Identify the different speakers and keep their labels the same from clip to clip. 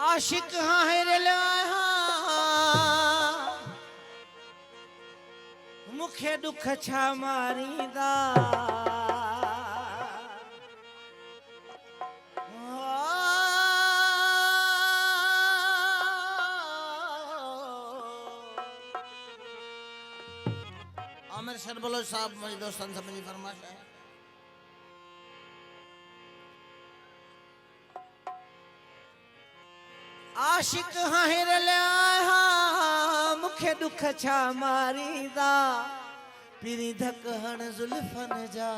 Speaker 1: आशिक हाँ है मुखे दुख छा मारीदा आमिर सरबलोच साहब मुझे दोस्तन से मुझे फरमाइश है। आशिक हाँ मुखे दुख छा मारीदा पीरी धक हण जुल्फन जा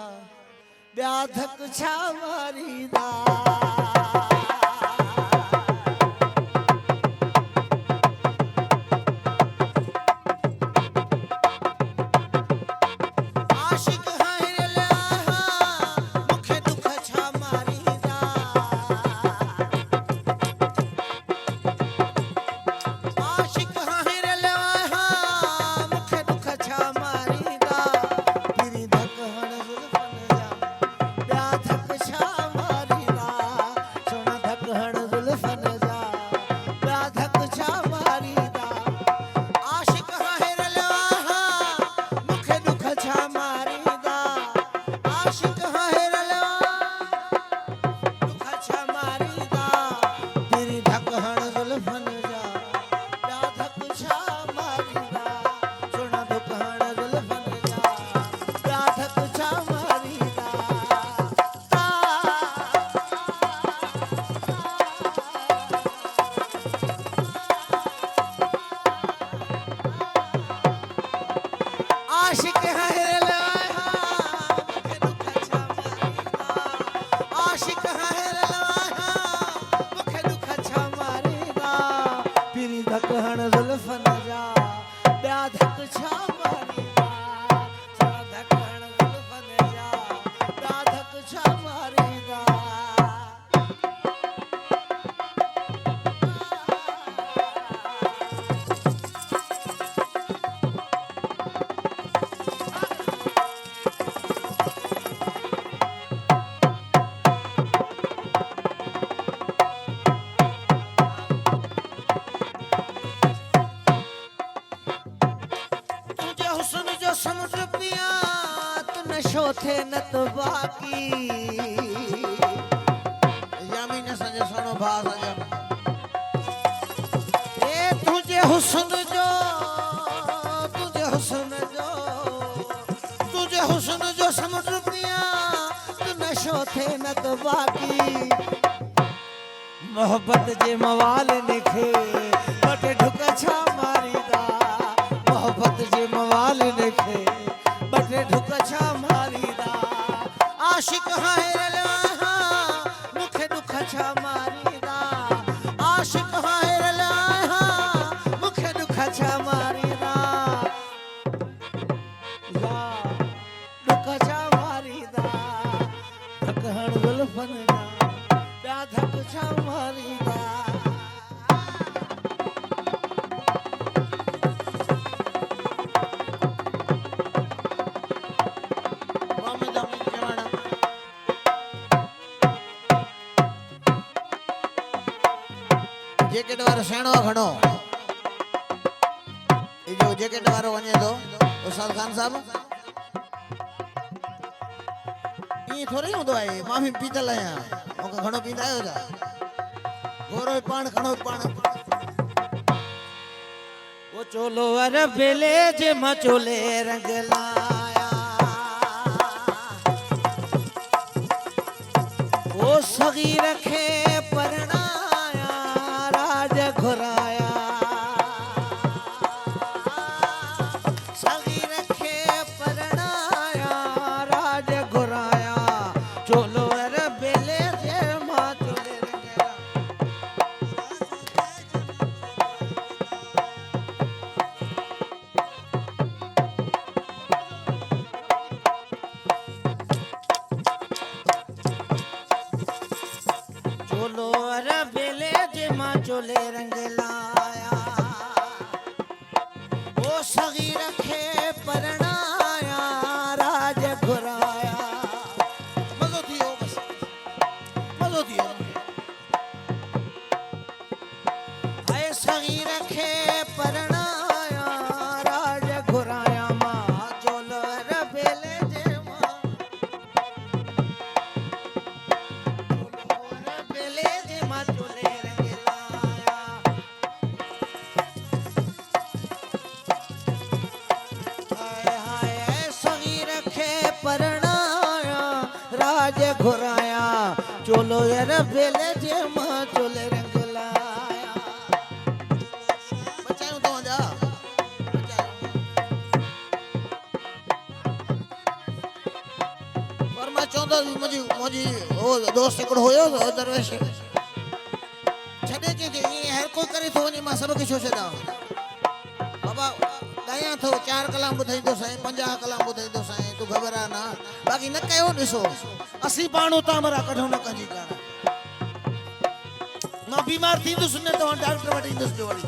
Speaker 1: ब्या धक छा मारीदा समुद्र पिया तू नशो थे न तो बाकी यामी न सजे सोनो भा सजे ए तुझे हुस्न जो समुद्र पिया तू नशो थे न तो बाकी मोहब्बत जे मवाल निखे बटे ढुक छा मारीदा मोहब्बत जे मवाल निखे बटे ढुक छा मारीदा आशिक हाँ मुखे दुख छा मारीदा आशिक हाँ मुखे दुख छा मारीदा दुख छा मारीदा धक हण जुल्फन जा धक छा मारीदा जैकेट वारो सेणो घणो ये जो जैकेट वारो वने तो उस्ताद खान साहब ये थोड़ी होंदो आहे मां भी पीतल आया ओके घणो पींदा आयो जा गोरो पाण घणो पाण वो चोलो वर बेले जे मचोले रंग लाया वो सगी रखे परणाया राज घुराया सगी रखे परणाया राज घुराया चोलो वर बेले जे मचोले चोले रंग लाया वो सगी रखे परणाया राज घुराया मजो थियो बस मजो थियो सही रखे परणाया राज घुराया मां चोलो रबेले जे मां चोलो रबेले जे मां चोले रंग लाया हाय हाय सही रखे परणाया राज घुराया चोलो रबेले जे मां चोले रंग मुझी वो दोस्त हिकिड़ो हुयो दरवेश छॾे के हर कोई करे थो वञे मां सभु खे छो छॾां बाबा ॻायां थो 4 कलाम ॿुधाईंदो साईं 50 कलाम ॿुधाईंदो साईं तूं घबरा ना बाक़ी न कयो ॾिसो असीं पाण उतां मरा कढूं न कंहिंजी कान मां बीमार थींदुसि न तव्हां डॉक्टर वटि ईंदुसि वरी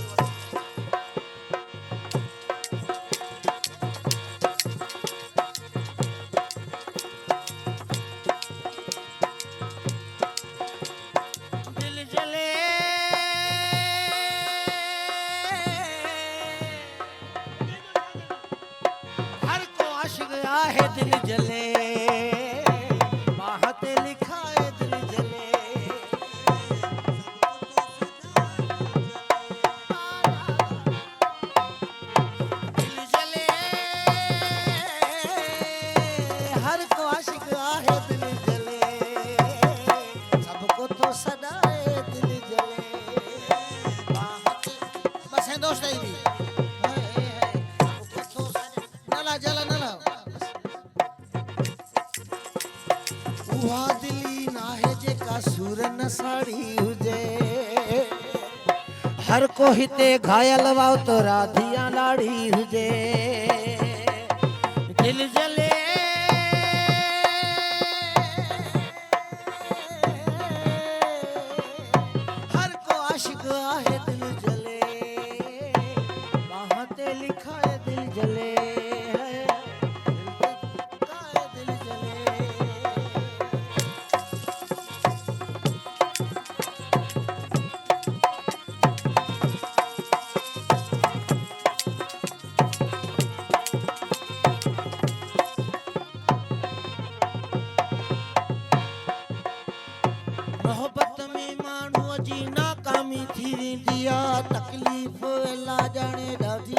Speaker 1: है दिल जले बाह ते लिखा है दिल जले दिल जले हर को आशिक आहे दिल जले सबको तो सदा है दिल जले बाह ते बस है दोस्त ही भी नला जला नला उहा दिली नाहे जेका सूर न साड़ी हुजे हर को हिते घायल वाओ तो राधिया लाड़ी हुजे दिल जले हर को आशिक आहे दिल जले बाह ते लिखा है दिल जले मोहब्बत में माण्हूअ जी नाकामी थी वेंदी आहे तकलीफ़ ला जाने ॾाढी